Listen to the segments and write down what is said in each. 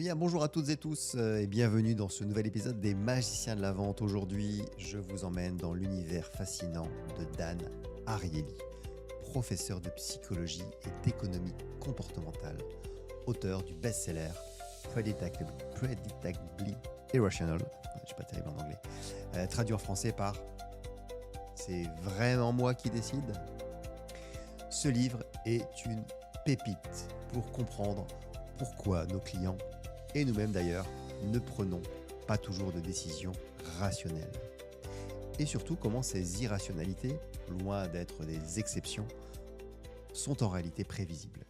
Eh bien, bonjour à toutes et tous et bienvenue dans ce nouvel épisode des Magiciens de la Vente. Aujourd'hui, je vous emmène dans l'univers fascinant de Dan Ariely, professeur de psychologie et d'économie comportementale, auteur du best-seller Predictably Irrational, je ne suis pas terrible en anglais, traduit en français par C'est vraiment moi qui décide. Ce livre est une pépite pour comprendre pourquoi nos clients et nous-mêmes d'ailleurs, ne prenons pas toujours de décisions rationnelles. Et surtout, comment ces irrationalités, loin d'être des exceptions, sont en réalité prévisibles.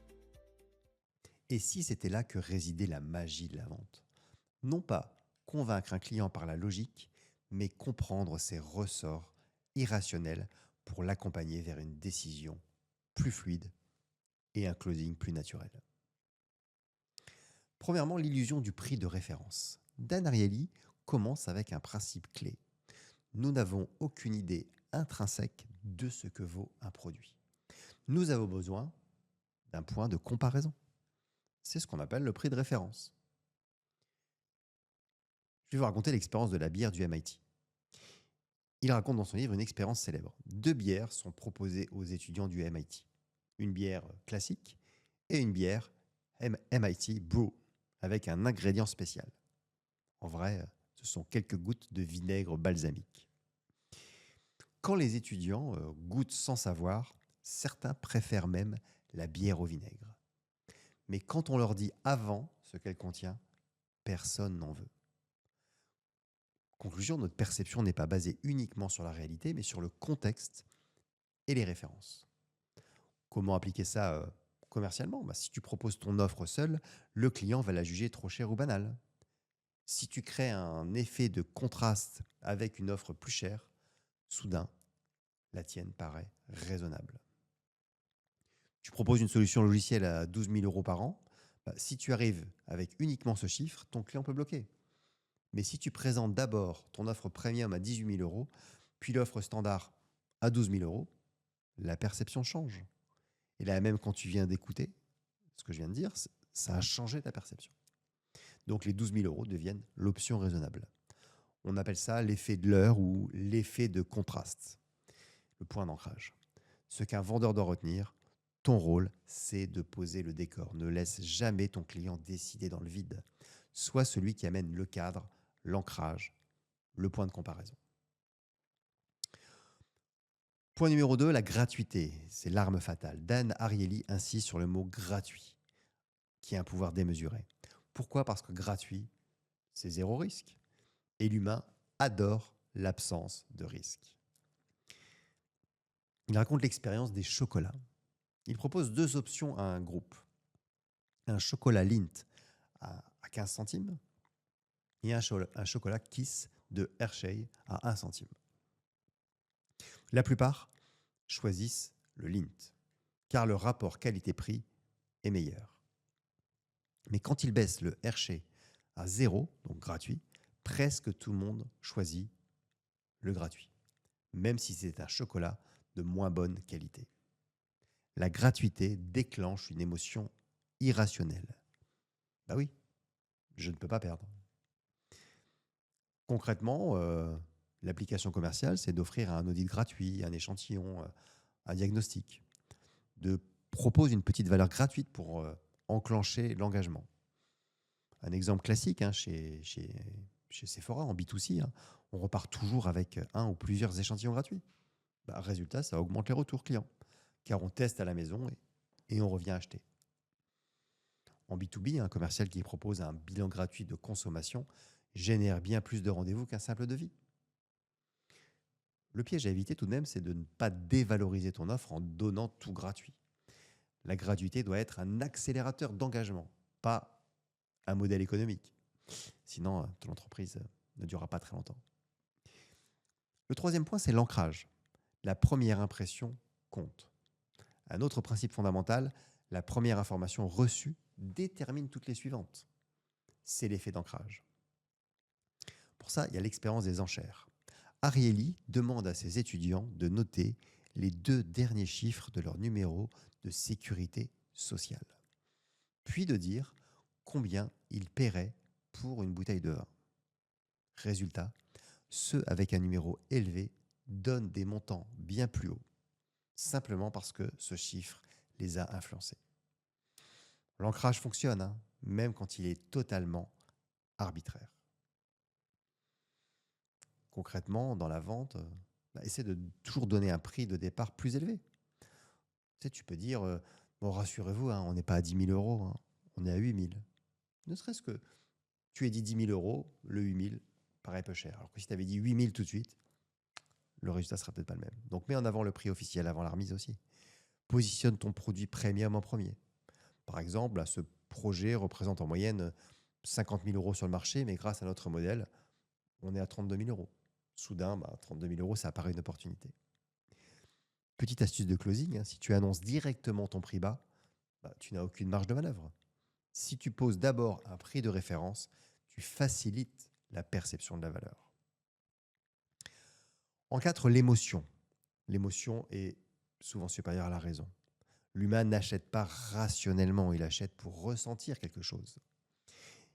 Et si c'était là que résidait la magie de la vente? Non pas convaincre un client par la logique, mais comprendre ses ressorts irrationnels pour l'accompagner vers une décision plus fluide et un closing plus naturel. Premièrement, l'illusion du prix de référence. Dan Ariely commence avec un principe clé. Nous n'avons aucune idée intrinsèque de ce que vaut un produit. Nous avons besoin d'un point de comparaison. C'est ce qu'on appelle le prix de référence. Je vais vous raconter l'expérience de la bière du MIT. Il raconte dans son livre une expérience célèbre. 2 bières sont proposées aux étudiants du MIT. Une bière classique et une bière MIT Brew avec un ingrédient spécial. En vrai, ce sont quelques gouttes de vinaigre balsamique. Quand les étudiants goûtent sans savoir, certains préfèrent même la bière au vinaigre. Mais quand on leur dit avant ce qu'elle contient, personne n'en veut. Conclusion, notre perception n'est pas basée uniquement sur la réalité, mais sur le contexte et les références. Comment appliquer ça commercialement? Si tu proposes ton offre seule, le client va la juger trop chère ou banale. Si tu crées un effet de contraste avec une offre plus chère, soudain, la tienne paraît raisonnable. Tu proposes une solution logicielle à 12 000 euros par an. Si tu arrives avec uniquement ce chiffre, ton client peut bloquer. Mais si tu présentes d'abord ton offre premium à 18 000 euros, puis l'offre standard à 12 000 euros, la perception change. Et là, même quand tu viens d'écouter ce que je viens de dire, ça a changé ta perception. Donc les 12 000 euros deviennent l'option raisonnable. On appelle ça l'effet de l'heure ou l'effet de contraste, le point d'ancrage. Ce qu'un vendeur doit retenir, ton rôle, c'est de poser le décor. Ne laisse jamais ton client décider dans le vide. Sois celui qui amène le cadre, l'ancrage, le point de comparaison. Point numéro 2, la gratuité. C'est l'arme fatale. Dan Ariely insiste sur le mot gratuit, qui a un pouvoir démesuré. Pourquoi? Parce que gratuit, c'est zéro risque. Et l'humain adore l'absence de risque. Il raconte l'expérience des chocolats. Il propose 2 options à un groupe. Un chocolat Lindt à 15 centimes et un chocolat Kiss de Hershey à 1 centime. La plupart choisissent le Lindt, car le rapport qualité-prix est meilleur. Mais quand il baisse le Hershey à 0, donc gratuit, presque tout le monde choisit le gratuit, même si c'est un chocolat de moins bonne qualité. La gratuité déclenche une émotion irrationnelle. Bah oui, je ne peux pas perdre. Concrètement, l'application commerciale, c'est d'offrir un audit gratuit, un échantillon, un diagnostic, de proposer une petite valeur gratuite pour enclencher l'engagement. Un exemple classique chez Sephora en B2C, on repart toujours avec un ou plusieurs échantillons gratuits. Résultat, ça augmente les retours clients, car on teste à la maison et on revient acheter. En B2B, un commercial qui propose un bilan gratuit de consommation génère bien plus de rendez-vous qu'un simple devis. Le piège à éviter tout de même, c'est de ne pas dévaloriser ton offre en donnant tout gratuit. La gratuité doit être un accélérateur d'engagement, pas un modèle économique. Sinon, ton entreprise ne durera pas très longtemps. Le troisième point, c'est l'ancrage. La première impression compte. Un autre principe fondamental, la première information reçue détermine toutes les suivantes. C'est l'effet d'ancrage. Pour ça, il y a l'expérience des enchères. Ariely demande à ses étudiants de noter les 2 derniers chiffres de leur numéro de sécurité sociale. Puis de dire combien ils paieraient pour une bouteille de vin. Résultat, ceux avec un numéro élevé donnent des montants bien plus hauts, simplement parce que ce chiffre les a influencés. L'ancrage fonctionne, hein, même quand il est totalement arbitraire. Concrètement, dans la vente, essaie de toujours donner un prix de départ plus élevé. Tu sais, tu peux dire, bon, rassurez-vous, hein, on n'est pas à 10 000 euros, hein, on est à 8 000. Ne serait-ce que tu aies dit 10 000 euros, le 8 000 paraît peu cher. Alors que si tu avais dit 8 000 tout de suite, le résultat ne sera peut-être pas le même. Donc mets en avant le prix officiel avant la remise aussi. Positionne ton produit premium en premier. Par exemple, ce projet représente en moyenne 50 000 euros sur le marché, mais grâce à notre modèle, on est à 32 000 euros. Soudain, 32 000 euros, ça apparaît une opportunité. Petite astuce de closing, hein, si tu annonces directement ton prix bas, tu n'as aucune marge de manœuvre. Si tu poses d'abord un prix de référence, tu facilites la perception de la valeur. En 4, l'émotion. L'émotion est souvent supérieure à la raison. L'humain n'achète pas rationnellement, il achète pour ressentir quelque chose.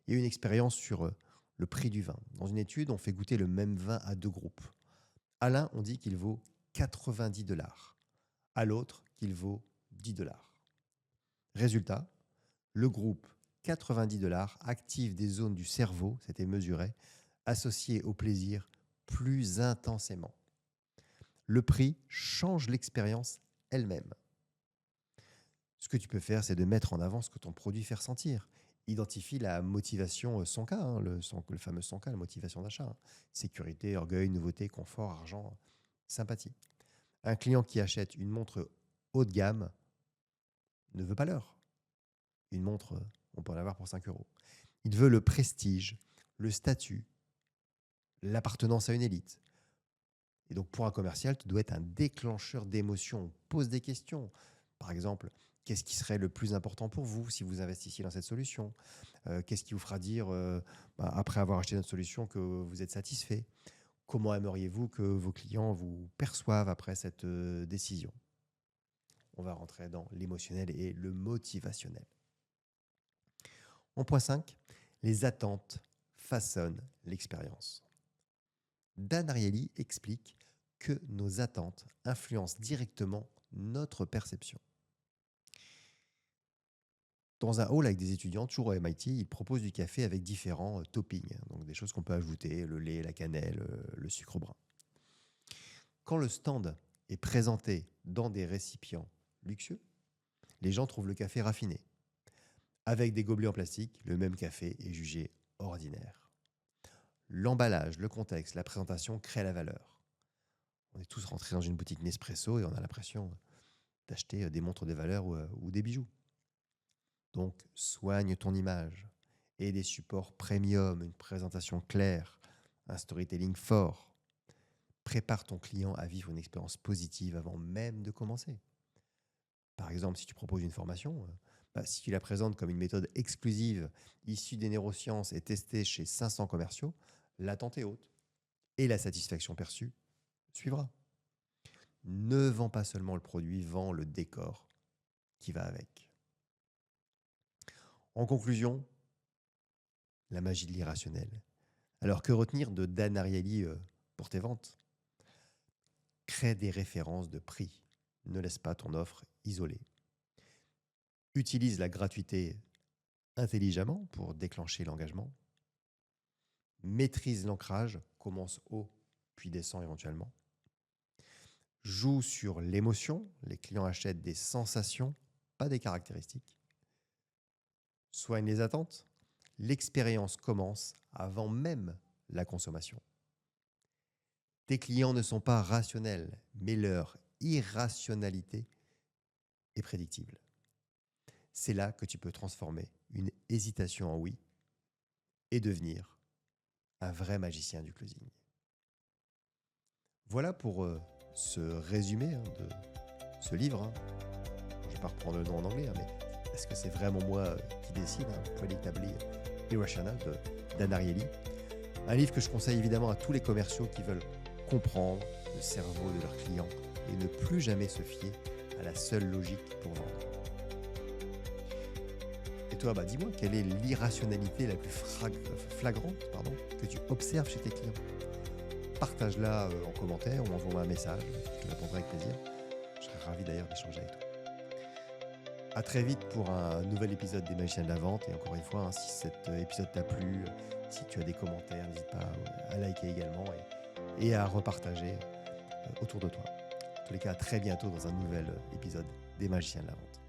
Il y a une expérience sur le prix du vin. Dans une étude, on fait goûter le même vin à 2 groupes. À l'un, on dit qu'il vaut 90 $. À l'autre, qu'il vaut 10 $. Résultat, le groupe 90 $ active des zones du cerveau, c'était mesuré, associées au plaisir plus intensément. Le prix change l'expérience elle-même. Ce que tu peux faire, c'est de mettre en avant ce que ton produit fait ressentir. Identifie la motivation 100K, hein, le fameux 100K, la motivation d'achat. Hein. Sécurité, orgueil, nouveauté, confort, argent, sympathie. Un client qui achète une montre haut de gamme ne veut pas l'heure. Une montre, on peut en avoir pour 5 euros. Il veut le prestige, le statut, l'appartenance à une élite. Et donc, pour un commercial, tu dois être un déclencheur d'émotions. On pose des questions. Par exemple, qu'est-ce qui serait le plus important pour vous si vous investissiez dans cette solution ? Qu'est-ce qui vous fera dire, après avoir acheté notre solution, que vous êtes satisfait ? Comment aimeriez-vous que vos clients vous perçoivent après cette décision ? On va rentrer dans l'émotionnel et le motivationnel. En point 5, les attentes façonnent l'expérience. Dan Ariely explique que nos attentes influencent directement notre perception. Dans un hall avec des étudiants, toujours au MIT, il propose du café avec différents toppings, donc des choses qu'on peut ajouter, le lait, la cannelle, le sucre brun. Quand le stand est présenté dans des récipients luxueux, les gens trouvent le café raffiné. Avec des gobelets en plastique, le même café est jugé ordinaire. L'emballage, le contexte, la présentation créent la valeur. On est tous rentrés dans une boutique Nespresso et on a l'impression d'acheter des montres de valeur ou des bijoux. Donc, soigne ton image et des supports premium, une présentation claire, un storytelling fort. Prépare ton client à vivre une expérience positive avant même de commencer. Par exemple, si tu proposes une formation, si tu la présentes comme une méthode exclusive issue des neurosciences et testée chez 500 commerciaux, l'attente est haute et la satisfaction perçue suivra. Ne vends pas seulement le produit, vends le décor qui va avec. En conclusion, la magie de l'irrationnel. Alors que retenir de Dan Ariely pour tes ventes ? Crée des références de prix. Ne laisse pas ton offre isolée. Utilise la gratuité intelligemment pour déclencher l'engagement. Maîtrise l'ancrage, commence haut puis descend éventuellement. Joue sur l'émotion, les clients achètent des sensations, pas des caractéristiques. Soigne les attentes, l'expérience commence avant même la consommation. Tes clients ne sont pas rationnels, mais leur irrationalité est prédictible. C'est là que tu peux transformer une hésitation en oui et devenir un vrai magicien du closing. Voilà pour ce résumé de ce livre. Je ne vais pas reprendre le nom en anglais, mais est-ce que c'est vraiment moi qui décide, Predictably Irrational de Dan Ariely. Un livre que je conseille évidemment à tous les commerciaux qui veulent comprendre le cerveau de leurs clients et ne plus jamais se fier à la seule logique pour vendre. Et toi, dis-moi, quelle est l'irrationalité la plus flagrante que tu observes chez tes clients? Partage-la en commentaire ou envoie-moi un message, je te répondrai avec plaisir. Je serais ravi d'ailleurs d'échanger avec toi. À très vite pour un nouvel épisode des Magiciens de la Vente. Et encore une fois, si cet épisode t'a plu, si tu as des commentaires, n'hésite pas à liker également et à repartager autour de toi. En tous les cas, à très bientôt dans un nouvel épisode des Magiciens de la Vente.